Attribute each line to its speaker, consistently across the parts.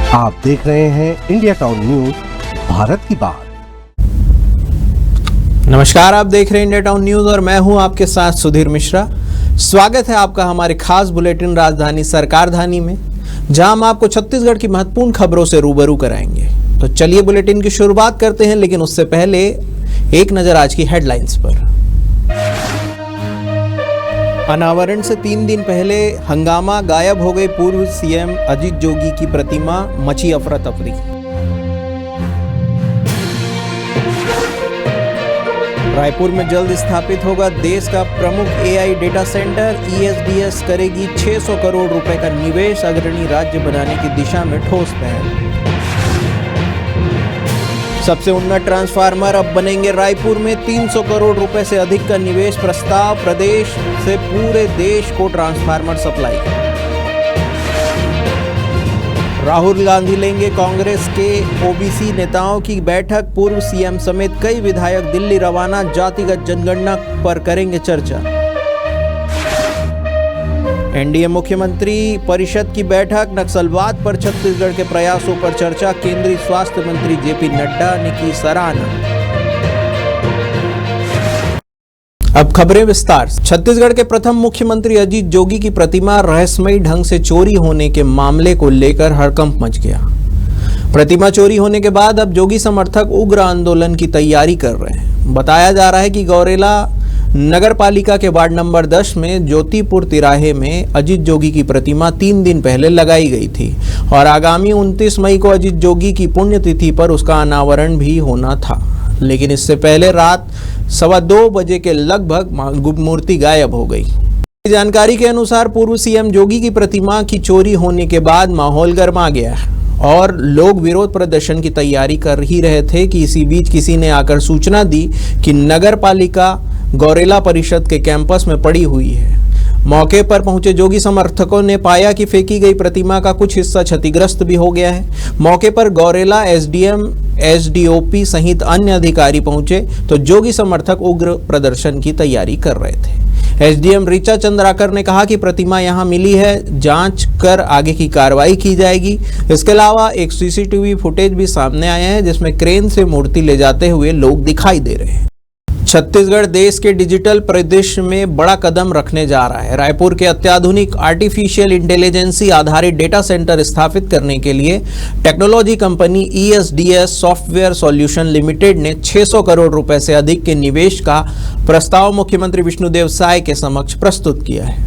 Speaker 1: आप देख रहे हैं इंडिया टाउन न्यूज, भारत की बात।
Speaker 2: नमस्कार, आप देख रहे हैं इंडिया टाउन न्यूज और मैं हूं आपके साथ सुधीर मिश्रा। स्वागत है आपका हमारे खास बुलेटिन राजधानी सरकारधानी में, जहां हम आपको छत्तीसगढ़ की महत्वपूर्ण खबरों से रूबरू कराएंगे। तो चलिए बुलेटिन की शुरुआत करते हैं, लेकिन उससे पहले एक नजर आज की हेडलाइंस पर। अनावरण से 3 दिन पहले हंगामा, गायब हो गई पूर्व सीएम अजीत जोगी की प्रतिमा, मची अफरा तफरी। रायपुर में जल्द स्थापित होगा देश का प्रमुख एआई डेटा सेंटर, ईएसडीएस करेगी 600 करोड़ रुपए का निवेश, अग्रणी राज्य बनाने की दिशा में ठोस पहल। सबसे उन्नत ट्रांसफार्मर अब बनेंगे रायपुर में, 300 करोड़ रुपए से अधिक का निवेश प्रस्ताव, प्रदेश से पूरे देश को ट्रांसफार्मर सप्लाई। राहुल गांधी लेंगे कांग्रेस के ओबीसी नेताओं की बैठक, पूर्व सीएम समेत कई विधायक दिल्ली रवाना, जातिगत जनगणना पर करेंगे चर्चा। एनडीए मुख्यमंत्री परिषद की बैठक, नक्सलवाद पर छत्तीसगढ़ के प्रयासों पर चर्चा, केंद्रीय स्वास्थ्य मंत्री जेपी नड्डा ने की सराहना। अब खबरें विस्तार से। छत्तीसगढ़ के प्रथम मुख्यमंत्री अजीत जोगी की प्रतिमा रहस्यमयी ढंग से चोरी होने के मामले को लेकर हड़कंप मच गया। प्रतिमा चोरी होने के बाद अब जोगी समर्थक उग्र आंदोलन की तैयारी कर रहे हैं। बताया जा रहा है कि गौरेला नगर पालिका के वार्ड नंबर 10 में ज्योतिपुर तिराहे में अजीत जोगी की प्रतिमा 3 दिन पहले लगाई गई थी और आगामी 29 मई को अजीत जोगी की पुण्यतिथि पर उसका अनावरण भी होना था। लेकिन इससे पहले रात 2:15 बजे के लगभग मूर्ति गायब हो गई। जानकारी के अनुसार पूर्व सीएम जोगी की प्रतिमा की चोरी होने के बाद माहौल गर्मा गया और लोग विरोध प्रदर्शन की तैयारी कर ही रहे थे कि इसी बीच किसी ने आकर सूचना दी कि नगर पालिका गौरेला परिषद के कैंपस में पड़ी हुई है। मौके पर पहुंचे जोगी समर्थकों ने पाया कि फेंकी गई प्रतिमा का कुछ हिस्सा क्षतिग्रस्त भी हो गया है। मौके पर गौरेला एसडीएम, एसडीओपी सहित अन्य अधिकारी पहुंचे तो जोगी समर्थक उग्र प्रदर्शन की तैयारी कर रहे थे। एसडीएम ऋचा चंद्राकर ने कहा कि प्रतिमा यहां मिली है, जांच कर आगे की कार्रवाई की जाएगी। इसके अलावा एक सीसीटीवी फुटेज भी सामने आया है जिसमें क्रेन से मूर्ति ले जाते हुए लोग दिखाई दे रहे हैं। छत्तीसगढ़ देश के डिजिटल परिदृश्य में बड़ा कदम रखने जा रहा है। रायपुर के अत्याधुनिक आर्टिफिशियल इंटेलिजेंसी आधारित डेटा सेंटर स्थापित करने के लिए technology company ESDS software solution limited ने 600 करोड़ रुपए से अधिक के निवेश का प्रस्ताव मुख्यमंत्री विष्णुदेव साय के समक्ष प्रस्तुत किया है।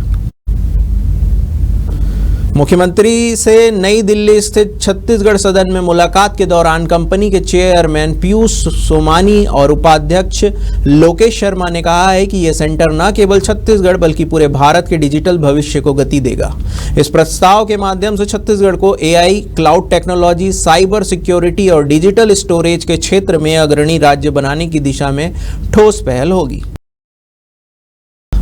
Speaker 2: मुख्यमंत्री से नई दिल्ली स्थित छत्तीसगढ़ सदन में मुलाकात के दौरान कंपनी के चेयरमैन पीयूष सोमानी और उपाध्यक्ष लोकेश शर्मा ने कहा है कि यह सेंटर न केवल छत्तीसगढ़ बल्कि पूरे भारत के डिजिटल भविष्य को गति देगा। इस प्रस्ताव के माध्यम से छत्तीसगढ़ को AI, cloud technology, cyber security और डिजिटल स्टोरेज के क्षेत्र में अग्रणी राज्य बनाने की दिशा में ठोस पहल होगी।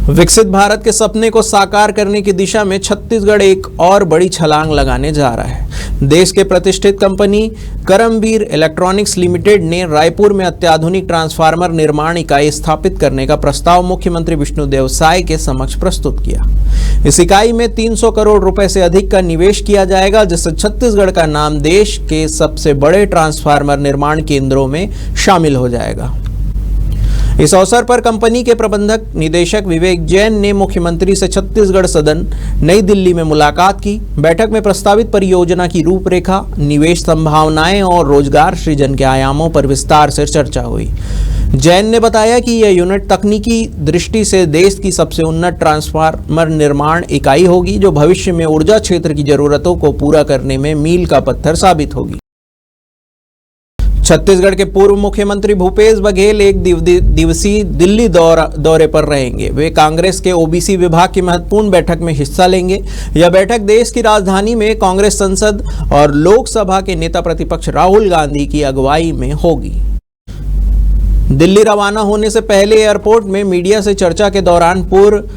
Speaker 2: विकसित भारत के सपने को साकार करने की दिशा में छत्तीसगढ़ एक और बड़ी छलांग लगाने जा रहा है। देश के प्रतिष्ठित कंपनी करमवीर इलेक्ट्रॉनिक्स लिमिटेड ने रायपुर में अत्याधुनिक ट्रांसफार्मर निर्माण इकाई स्थापित करने का प्रस्ताव मुख्यमंत्री विष्णुदेव साय के समक्ष प्रस्तुत किया। इस इकाई में 300 करोड़ रुपए से अधिक का निवेश किया जाएगा, जिससे छत्तीसगढ़ का नाम देश के सबसे बड़े ट्रांसफार्मर निर्माण केंद्रों में शामिल हो जाएगा। इस अवसर पर कंपनी के प्रबंधक निदेशक विवेक जैन ने मुख्यमंत्री से छत्तीसगढ़ सदन नई दिल्ली में मुलाकात की। बैठक में प्रस्तावित परियोजना की रूपरेखा, निवेश संभावनाएं और रोजगार सृजन के आयामों पर विस्तार से चर्चा हुई। जैन ने बताया कि यह यूनिट तकनीकी दृष्टि से देश की सबसे उन्नत ट्रांसफार्मर निर्माण इकाई होगी, जो भविष्य में ऊर्जा क्षेत्र की जरूरतों को पूरा करने में मील का पत्थर साबित होगी। छत्तीसगढ़ के पूर्व मुख्यमंत्री भूपेश बघेल एक दिवसीय दिल्ली दौरे पर रहेंगे। वे कांग्रेस के ओबीसी विभाग की महत्वपूर्ण बैठक में हिस्सा लेंगे। यह बैठक देश की राजधानी में कांग्रेस संसद और लोकसभा के नेता प्रतिपक्ष राहुल गांधी की अगुवाई में होगी। दिल्ली रवाना होने से पहले एयरपोर्ट में मीडिया से चर्चा के दौरान पूर्व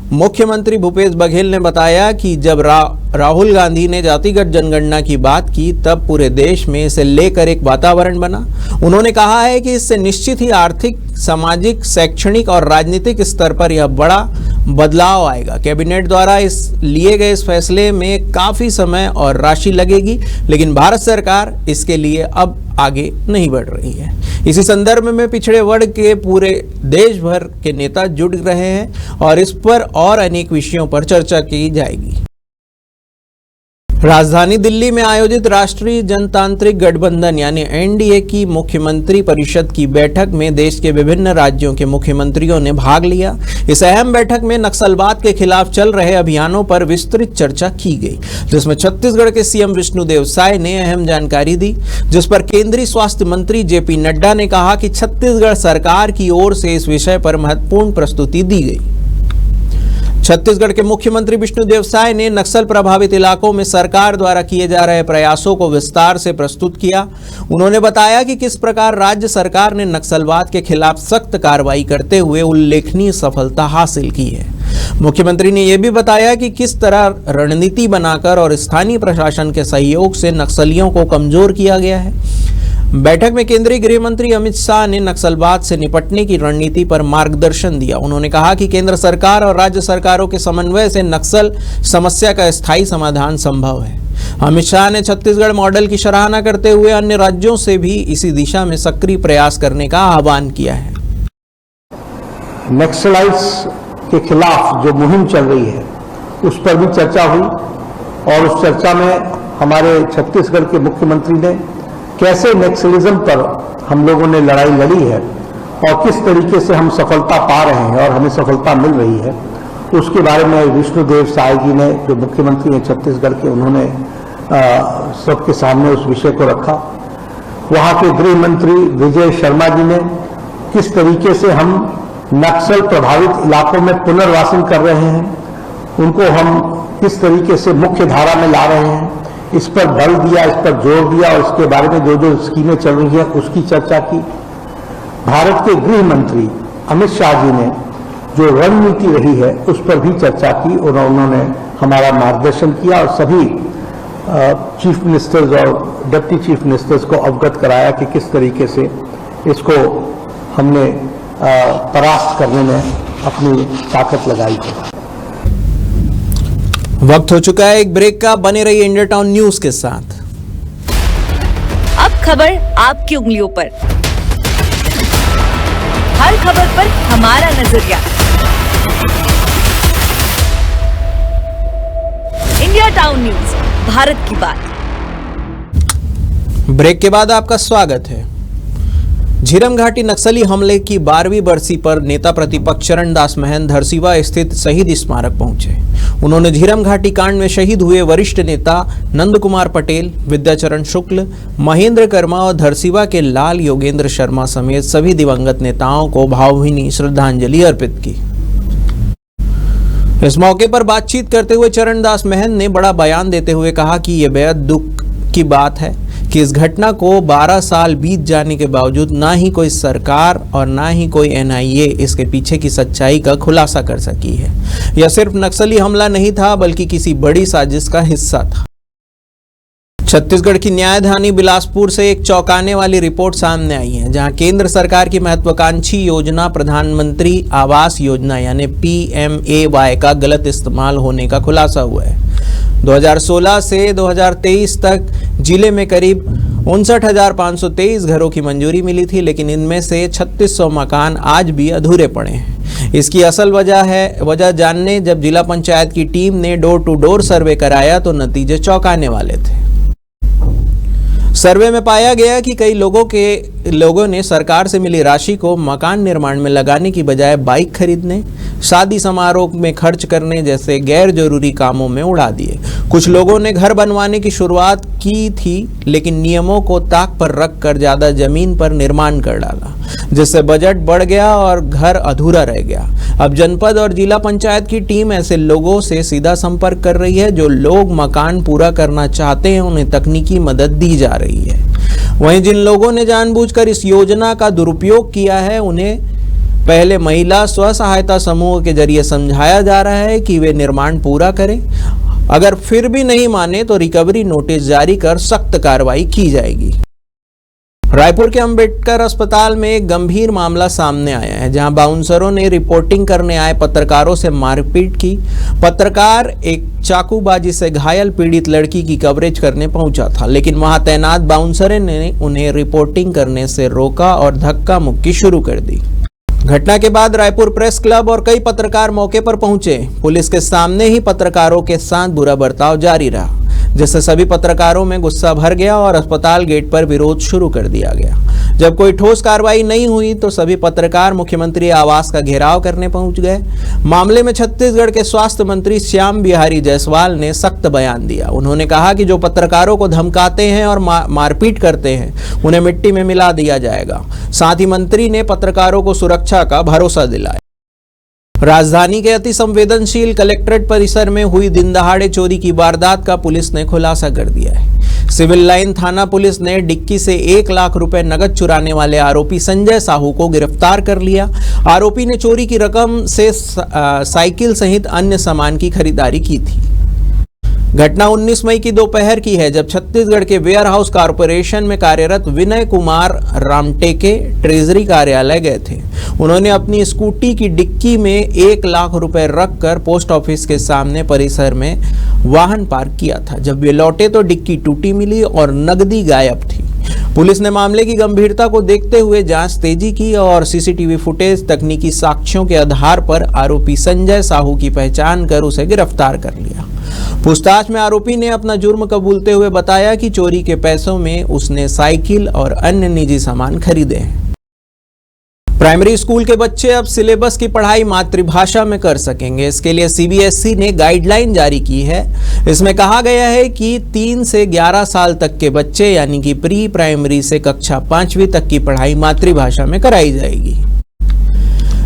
Speaker 2: मुख्यमंत्री भूपेश बघेल ने बताया कि जब राहुल गांधी ने जातिगत जनगणना की बात की तब पूरे देश में इसे लेकर एक वातावरण बना। उन्होंने कहा है कि इससे निश्चित ही आर्थिक, सामाजिक, शैक्षणिक और राजनीतिक स्तर पर यह बड़ा बदलाव आएगा। कैबिनेट द्वारा इस लिए गए इस फैसले में काफी समय और राशि लगेगी, लेकिन भारत सरकार इसके लिए अब आगे नहीं बढ़ रही है। इसी संदर्भ में पिछड़े वर्ग के पूरे देश भर के नेता जुट रहे हैं और इस पर और अनेक विषयों पर चर्चा की जाएगी। राजधानी दिल्ली में आयोजित राष्ट्रीय जनतांत्रिक गठबंधन यानी एनडीए की मुख्यमंत्री परिषद की बैठक में देश के विभिन्न राज्यों के मुख्यमंत्रियों ने भाग लिया। इस अहम बैठक में नक्सलवाद के खिलाफ चल रहे अभियानों पर विस्तृत चर्चा की गई, जिसमें छत्तीसगढ़ के सीएम विष्णुदेव साय ने अहम जानकारी दी, जिस पर केंद्रीय स्वास्थ्य मंत्री जेपी नड्डा ने कहा कि छत्तीसगढ़ सरकार की ओर से इस विषय पर महत्वपूर्ण प्रस्तुति दी गई। छत्तीसगढ़ के मुख्यमंत्री विष्णुदेव साय ने नक्सल प्रभावित इलाकों में सरकार द्वारा किए जा रहे प्रयासों को विस्तार से प्रस्तुत किया। उन्होंने बताया कि किस प्रकार राज्य सरकार ने नक्सलवाद के खिलाफ सख्त कार्रवाई करते हुए उल्लेखनीय सफलता हासिल की है। मुख्यमंत्री ने यह भी बताया कि किस तरह रणनीति बनाकर और स्थानीय प्रशासन के सहयोग से नक्सलियों को कमजोर किया गया है। बैठक में केंद्रीय गृह मंत्री अमित शाह ने नक्सलवाद से निपटने की रणनीति पर मार्गदर्शन दिया। उन्होंने कहा कि केंद्र सरकार और राज्य सरकारों के समन्वय से नक्सल समस्या का स्थायी समाधान संभव है। अमित शाह ने छत्तीसगढ़ मॉडल की सराहना करते हुए अन्य राज्यों से भी इसी दिशा में सक्रिय प्रयास करने का आह्वान किया है।
Speaker 3: नक्सलाइट्स के खिलाफ जो मुहिम चल रही है उस पर भी चर्चा हुई और उस चर्चा में हमारे छत्तीसगढ़ के मुख्यमंत्री ने कैसे नक्सलिज्म पर हम लोगों ने लड़ाई लड़ी है और किस तरीके से हम सफलता पा रहे हैं और हमें सफलता मिल रही है, उसके बारे में विष्णुदेव साय जी ने, जो मुख्यमंत्री हैं छत्तीसगढ़ के, उन्होंने सबके सामने उस विषय को रखा। वहाँ के गृह मंत्री विजय शर्मा जी ने किस तरीके से हम नक्सल प्रभावित इलाकों में पुनर्वासन कर रहे हैं, उनको हम किस तरीके से मुख्य धारा में ला रहे हैं, इस पर बल दिया, इस पर जोर दिया और इसके बारे में जो जो स्कीमें चल रही हैं उसकी चर्चा की। भारत के गृह मंत्री अमित शाह जी ने जो रणनीति रही है उस पर भी चर्चा की और उन्होंने हमारा मार्गदर्शन किया और सभी चीफ मिनिस्टर्स और डिप्टी चीफ मिनिस्टर्स को अवगत कराया कि किस तरीके से इसको हमने परास्त करने में अपनी ताकत लगाई है।
Speaker 2: वक्त हो चुका है एक ब्रेक का। बने रहिए इंडिया टाउन न्यूज के साथ।
Speaker 4: अब खबर आपकी उंगलियों पर, हर खबर पर हमारा नजरिया। इंडिया टाउन न्यूज, भारत की बात।
Speaker 2: ब्रेक के बाद आपका स्वागत है। झीरम घाटी नक्सली हमले की 12वीं बरसी पर नेता प्रतिपक्ष चरणदास महंत धरसीवा स्थित शहीद स्मारक पहुंचे। उन्होंने झीरम घाटी कांड में शहीद हुए वरिष्ठ नेता नंद कुमार पटेल, विद्याचरण शुक्ल, महेंद्र कर्मा और धरसीवा के लाल योगेंद्र शर्मा समेत सभी दिवंगत नेताओं को भावभीनी श्रद्धांजलि अर्पित की। इस मौके पर बातचीत करते हुए चरणदास महंत ने बड़ा बयान देते हुए कहा कि यह बेहद दुख की बात है कि इस घटना को 12 साल बीत जाने के बावजूद ना ही कोई सरकार और ना ही कोई एनआईए इसके पीछे की सच्चाई का खुलासा कर सकी है। यह सिर्फ नक्सली हमला नहीं था बल्कि किसी बड़ी साजिश का हिस्सा था। छत्तीसगढ़ की न्यायधानी बिलासपुर से एक चौंकाने वाली रिपोर्ट सामने आई है, जहां केंद्र सरकार की महत्वाकांक्षी योजना प्रधानमंत्री आवास योजना यानी PMAY का गलत इस्तेमाल होने का खुलासा हुआ है। 2016 से 2023 तक जिले में करीब 59,523 घरों की मंजूरी मिली थी, लेकिन इनमें से 3600 मकान आज भी अधूरे पड़े हैं। इसकी असल वजह जानने जब जिला पंचायत की टीम ने डोर टू डोर सर्वे कराया तो नतीजे चौंकाने वाले थे। सर्वे में पाया गया कि कई लोगों ने सरकार से मिली राशि को मकान निर्माण में लगाने की बजाय बाइक खरीदने, शादी समारोह में खर्च करने जैसे गैर जरूरी कामों में उड़ा दिए। कुछ लोगों ने घर बनवाने की शुरुआत की थी, लेकिन नियमों को ताक पर रखकर ज्यादा जमीन पर निर्माण कर डाला, जिससे बजट बढ़ गया और घर अधूरा रह गया। अब जनपद और जिला पंचायत की टीम ऐसे लोगों से सीधा संपर्क कर रही है जो लोग मकान पूरा करना चाहते हैं, उन्हें तकनीकी मदद दी जा रही है। वहीं जिन लोगों ने जानबूझकर इस योजना का दुरुपयोग किया है, उन्हें पहले महिला स्व सहायता समूह के जरिए समझाया जा रहा है कि वे निर्माण पूरा करें। अगर फिर भी नहीं माने तो रिकवरी नोटिस जारी कर सख्त कार्रवाई की जाएगी। रायपुर के अंबेडकर अस्पताल में एक गंभीर मामला सामने आया है, जहां बाउंसरों ने रिपोर्टिंग करने आए पत्रकारों से मारपीट की। पत्रकार एक चाकूबाजी से घायल पीड़ित लड़की की कवरेज करने पहुंचा था, लेकिन वहां तैनात बाउंसरों ने उन्हें रिपोर्टिंग करने से रोका और धक्का मुक्की शुरू कर दी। घटना के बाद रायपुर प्रेस क्लब और कई पत्रकार मौके पर पहुंचे। पुलिस के सामने ही पत्रकारों के साथ बुरा बर्ताव जारी रहा, जिससे सभी पत्रकारों में गुस्सा भर गया और अस्पताल गेट पर विरोध शुरू कर दिया गया। जब कोई ठोस कार्रवाई नहीं हुई तो सभी पत्रकार मुख्यमंत्री आवास का घेराव करने पहुंच गए। मामले में छत्तीसगढ़ के स्वास्थ्य मंत्री श्याम बिहारी जायसवाल ने सख्त बयान दिया। उन्होंने कहा कि जो पत्रकारों को धमकाते हैं और मारपीट करते हैं, उन्हें मिट्टी में मिला दिया जाएगा। साथ ही मंत्री ने पत्रकारों को सुरक्षा का भरोसा दिलाया। राजधानी के अति संवेदनशील कलेक्ट्रेट परिसर में हुई दिनदहाड़े चोरी की वारदात का पुलिस ने खुलासा कर दिया है। सिविल लाइन थाना पुलिस ने डिक्की से 1 लाख रुपए नगद चुराने वाले आरोपी संजय साहू को गिरफ्तार कर लिया। आरोपी ने चोरी की रकम से साइकिल सहित अन्य सामान की खरीदारी की थी। घटना 19 मई की दोपहर की है, जब छत्तीसगढ़ के वेयर हाउस कॉरपोरेशन में कार्यरत विनय कुमार रामटेके ट्रेजरी कार्यालय गए थे। उन्होंने अपनी स्कूटी की डिक्की में 1 लाख रुपए रखकर पोस्ट ऑफिस के सामने परिसर में वाहन पार्क किया था। जब वे लौटे तो डिक्की टूटी मिली और नकदी गायब थी। पुलिस ने मामले की गंभीरता को देखते हुए जांच तेजी की और सीसीटीवी फुटेज, तकनीकी साक्ष्यों के आधार पर आरोपी संजय साहू की पहचान कर उसे गिरफ्तार कर लिया। पूछताछ में आरोपी ने अपना जुर्म कबूलते हुए बताया कि चोरी के पैसों में उसने साइकिल और अन्य निजी सामान खरीदे हैं। प्राइमरी स्कूल के बच्चे अब सिलेबस की पढ़ाई मातृभाषा में कर सकेंगे। इसके लिए सीबीएसई ने गाइडलाइन जारी की है। इसमें कहा गया है कि 3 से 11 साल तक के बच्चे यानी कि प्री प्राइमरी से कक्षा 5वीं तक की पढ़ाई मातृभाषा में कराई जाएगी।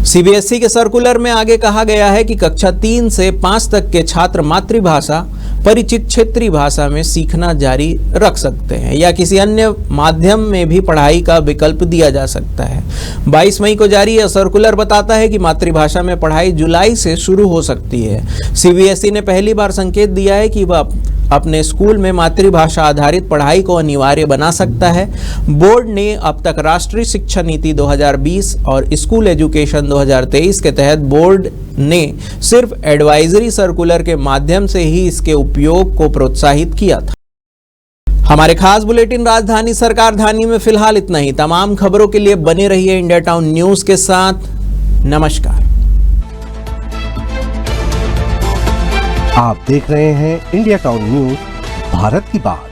Speaker 2: सीबीएसई के सर्कुलर में आगे कहा गया है कि कक्षा 3 से 5 तक के छात्र मातृभाषा परिचित क्षेत्रीय भाषा में सीखना जारी रख सकते हैं या किसी अन्य माध्यम में भी पढ़ाई का विकल्प दिया जा सकता है। 22 मई को जारी यह सर्कुलर बताता है कि मातृभाषा में पढ़ाई जुलाई से शुरू हो सकती है। सीबीएसई ने पहली बार संकेत दिया है कि वह अपने स्कूल में मातृभाषा आधारित पढ़ाई को अनिवार्य बना सकता है। बोर्ड ने अब तक राष्ट्रीय शिक्षा नीति 2020 और स्कूल एजुकेशन 2023 के तहत बोर्ड ने सिर्फ एडवाइजरी सर्कुलर के माध्यम से ही इसके उपयोग को प्रोत्साहित किया था। हमारे खास बुलेटिन राजधानी सरकार धानी में फिलहाल इतना ही। तमाम खबरों के लिए बने रहिए इंडिया टाउन न्यूज के साथ। नमस्कार।
Speaker 1: आप देख रहे हैं इंडिया टाउन न्यूज, भारत की बात।